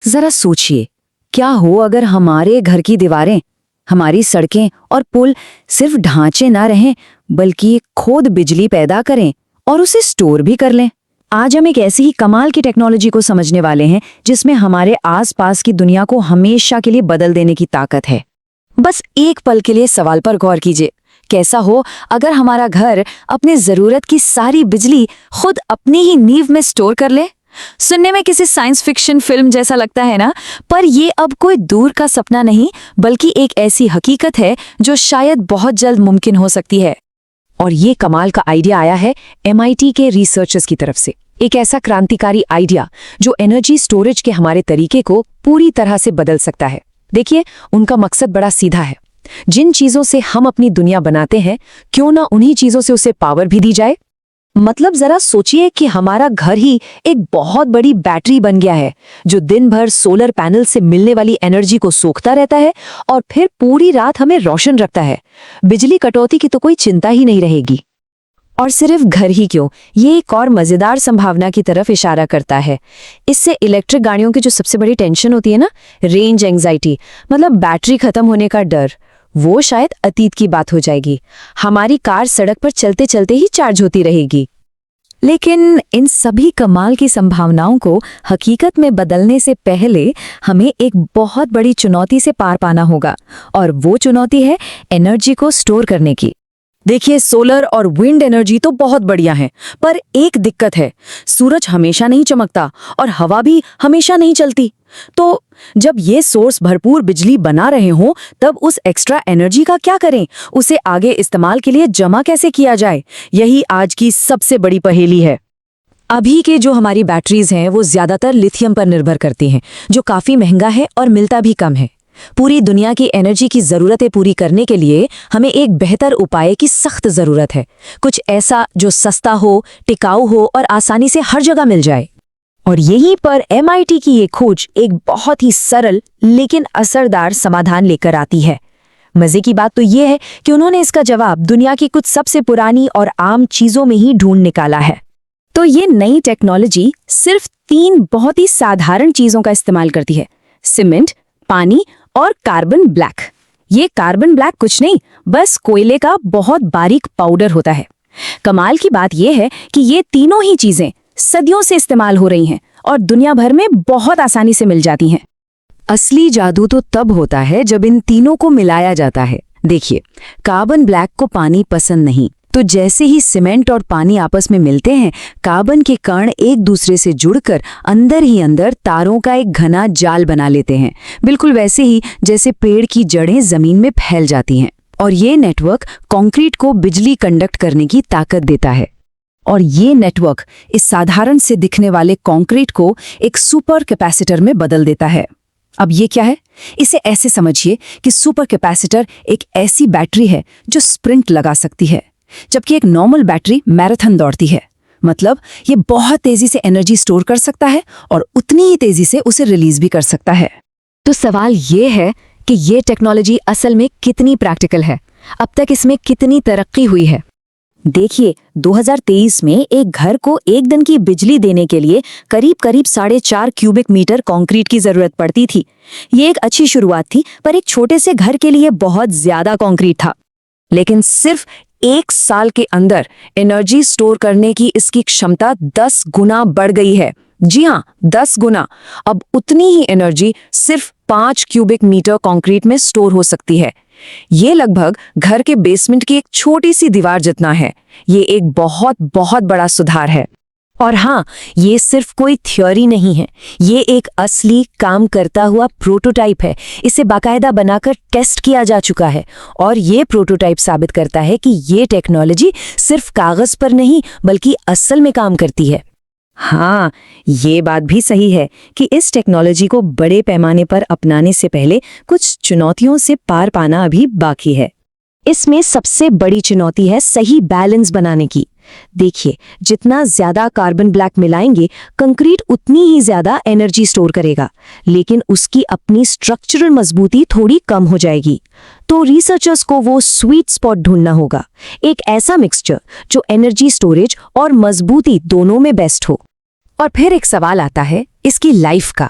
जरा सोचिए, क्या हो अगर हमारे घर की दीवारें, हमारी सड़कें और पुल सिर्फ ढांचे ना रहें बल्कि खुद बिजली पैदा करें और उसे स्टोर भी कर लें। आज हम एक ऐसी ही कमाल की टेक्नोलॉजी को समझने वाले हैं जिसमें हमारे आसपास की दुनिया को हमेशा के लिए बदल देने की ताकत है। बस एक पल के लिए सवाल पर गौर कीजिए, कैसा हो अगर हमारा घर अपनी जरूरत की सारी बिजली खुद अपनी ही नींव में स्टोर कर ले। सुनने में किसी साइंस फिक्शन फिल्म जैसा लगता है ना, पर ये अब कोई दूर का सपना नहीं बल्कि एक ऐसी हकीकत है जो शायद बहुत जल्द मुमकिन हो सकती है। और ये कमाल का आइडिया आया है MIT के रिसर्चर्स की तरफ से। एक ऐसा क्रांतिकारी आइडिया जो एनर्जी स्टोरेज के हमारे तरीके को पूरी तरह से बदल सकता है। देखिए, उनका मकसद बड़ा सीधा है। जिन चीजों से हम अपनी दुनिया बनाते हैं, क्यों ना उन्हीं चीजों से उसे पावर भी दी जाए। मतलब जरा सोचिए कि हमारा घर ही एक बहुत बड़ी बैटरी बन गया है जो दिन भर सोलर पैनल से मिलने वाली एनर्जी को सोखता रहता है और फिर पूरी रात हमें रोशन रखता है। बिजली कटौती की तो कोई चिंता ही नहीं रहेगी। और सिर्फ घर ही क्यों, ये एक और मजेदार संभावना की तरफ इशारा करता है। इससे इलेक्ट्रिक गाड़ियों की जो सबसे बड़ी टेंशन होती है ना, रेंज एंजाइटी, मतलब बैटरी खत्म होने का डर, वो शायद अतीत की बात हो जाएगी। हमारी कार सड़क पर चलते चलते ही चार्ज होती रहेगी। लेकिन इन सभी कमाल की संभावनाओं को हकीकत में बदलने से पहले हमें एक बहुत बड़ी चुनौती से पार पाना होगा, और वो चुनौती है एनर्जी को स्टोर करने की। देखिए, सोलर और विंड एनर्जी तो बहुत बढ़िया है, पर एक दिक्कत है, सूरज हमेशा नहीं चमकता और हवा भी हमेशा नहीं चलती। तो जब ये सोर्स भरपूर बिजली बना रहे हों, तब उस एक्स्ट्रा एनर्जी का क्या करें? उसे आगे इस्तेमाल के लिए जमा कैसे किया जाए? यही आज की सबसे बड़ी पहेली है। अभी के जो हमारी बैटरीज हैं वो ज्यादातर लिथियम पर निर्भर करती हैं, जो काफी महंगा है और मिलता भी कम है। पूरी दुनिया की एनर्जी की जरूरतें पूरी करने के लिए हमें एक बेहतर उपाय की सख्त जरूरत है। कुछ ऐसा जो सस्ता हो, टिकाऊ हो और आसानी से हर जगह मिल जाए। और यहीं पर MIT की ये खोज एक बहुत ही सरल लेकिन असरदार समाधान लेकर आती है। मजे की बात तो ये है कि उन्होंने इसका जवाब दुनिया की कुछ सबसे पुरानी और आम चीजों में ही ढूंढ निकाला है। तो ये नई टेक्नोलॉजी सिर्फ 3 बहुत ही साधारण चीजों का इस्तेमाल करती है: सीमेंट, पानी और कार्बन ब्लैक। ये कार्बन ब्लैक कुछ नहीं, बस कोयले का बहुत बारीक पाउडर होता है। कमाल की बात यह है कि ये तीनों ही चीजें सदियों से इस्तेमाल हो रही हैं और दुनिया भर में बहुत आसानी से मिल जाती हैं। असली जादू तो तब होता है जब इन तीनों को मिलाया जाता है। देखिए, कार्बन ब्लैक को पानी पसंद नहीं, तो जैसे ही सीमेंट और पानी आपस में मिलते हैं, कार्बन के कण एक दूसरे से जुड़कर अंदर ही अंदर तारों का एक घना जाल बना लेते हैं, बिल्कुल वैसे ही जैसे पेड़ की जड़ें जमीन में फैल जाती हैं। और ये नेटवर्क कंक्रीट को बिजली कंडक्ट करने की ताकत देता है। और ये नेटवर्क इस साधारण से दिखने वाले कंक्रीट को एक सुपर कैपेसिटर में बदल देता है। अब ये क्या है? इसे ऐसे समझिए कि सुपर कैपेसिटर एक ऐसी बैटरी है जो स्प्रिंट लगा सकती है, जबकि एक नॉर्मल बैटरी मैराथन दौड़ती है। मतलब ये बहुत तेजी से एनर्जी स्टोर कर सकता है और उतनी ही तेजी से उसे रिलीज भी कर सकता है। तो सवाल ये है कि ये टेक्नोलॉजी असल में कितनी प्रैक्टिकल है? अब तक इसमें कितनी तरक्की हुई है? देखिए, 2023 में एक घर को एक दिन की बिजली देने के लिए करीब 4.5 क्यूबिक मीटर कंक्रीट की जरूरत पड़ती थी। ये एक अच्छी शुरुआत थी, पर एक छोटे से घर के लिए बहुत ज्यादा कंक्रीट था। लेकिन सिर्फ 1 साल के अंदर एनर्जी स्टोर करने की इसकी क्षमता 10 गुना बढ़ गई है। जी हाँ, 10 गुना। अब उतनी ही एनर्जी सिर्फ 5 क्यूबिक मीटर कंक्रीट में स्टोर हो सकती है। ये लगभग घर के बेसमेंट की एक छोटी सी दीवार जितना है। ये एक बहुत बहुत बड़ा सुधार है। और हाँ, ये सिर्फ कोई थ्योरी नहीं है, ये एक असली काम करता हुआ प्रोटोटाइप है। इसे बाकायदा बनाकर टेस्ट किया जा चुका है और ये प्रोटोटाइप साबित करता है कि ये टेक्नोलॉजी सिर्फ कागज पर नहीं बल्कि असल में काम करती है। हाँ, ये बात भी सही है कि इस टेक्नोलॉजी को बड़े पैमाने पर अपनाने से पहले कुछ चुनौतियों से पार पाना अभी बाकी है। इसमें सबसे बड़ी चुनौती है सही बैलेंस बनाने की। देखिए, जितना ज्यादा कार्बन ब्लैक मिलाएंगे, कंक्रीट उतनी ही ज्यादा एनर्जी स्टोर करेगा, लेकिन उसकी अपनी स्ट्रक्चरल मजबूती थोड़ी कम हो जाएगी। तो रिसर्चर्स को वो स्वीट स्पॉट ढूंढना होगा, एक ऐसा मिक्सचर जो एनर्जी स्टोरेज और मजबूती दोनों में बेस्ट हो। और फिर एक सवाल आता है इसकी लाइफ का।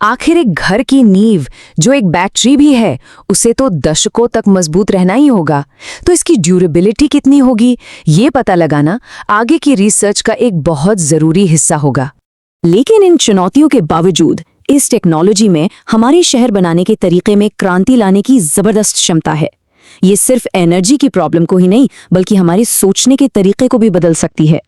आखिर एक घर की नींव जो एक बैटरी भी है, उसे तो दशकों तक मजबूत रहना ही होगा। तो इसकी ड्यूरेबिलिटी कितनी होगी, ये पता लगाना आगे की रिसर्च का एक बहुत जरूरी हिस्सा होगा। लेकिन इन चुनौतियों के बावजूद इस टेक्नोलॉजी में हमारे शहर बनाने के तरीके में क्रांति लाने की जबरदस्त क्षमता है। ये सिर्फ एनर्जी की प्रॉब्लम को ही नहीं, बल्कि हमारे सोचने के तरीके को भी बदल सकती है।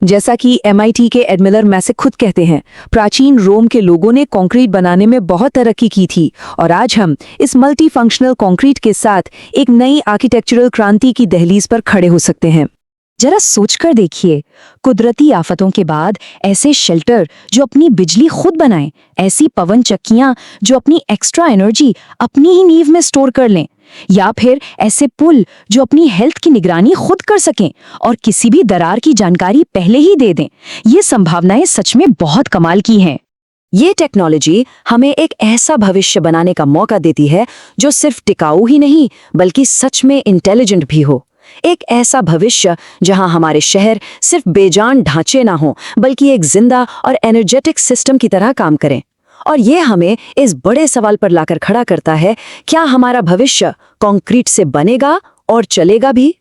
जैसा कि MIT के एड मिलर मैसे खुद कहते हैं, प्राचीन रोम के लोगों ने कंक्रीट बनाने में बहुत तरक्की की थी और आज हम इस मल्टी फंक्शनल कंक्रीट के साथ एक नई आर्किटेक्चरल क्रांति की दहलीज पर खड़े हो सकते हैं। जरा सोचकर देखिए, कुदरती आफतों के बाद ऐसे शेल्टर जो अपनी बिजली खुद बनाएं, ऐसी पवन चक्कियां जो अपनी एक्स्ट्रा एनर्जी अपनी ही नींव में स्टोर कर लें, या फिर ऐसे पुल जो अपनी हेल्थ की निगरानी खुद कर सकें और किसी भी दरार की जानकारी पहले ही दे दें। ये संभावनाएं सच में बहुत कमाल की हैं। ये टेक्नोलॉजी हमें एक ऐसा भविष्य बनाने का मौका देती है जो सिर्फ टिकाऊ ही नहीं, बल्कि सच में इंटेलिजेंट भी हो। एक ऐसा भविष्य जहां हमारे शहर सिर्फ बेजान ढांचे ना हो, बल्कि एक जिंदा और एनर्जेटिक सिस्टम की तरह काम करें। और ये हमें इस बड़े सवाल पर लाकर खड़ा करता है, क्या हमारा भविष्य कंक्रीट से बनेगा और चलेगा भी?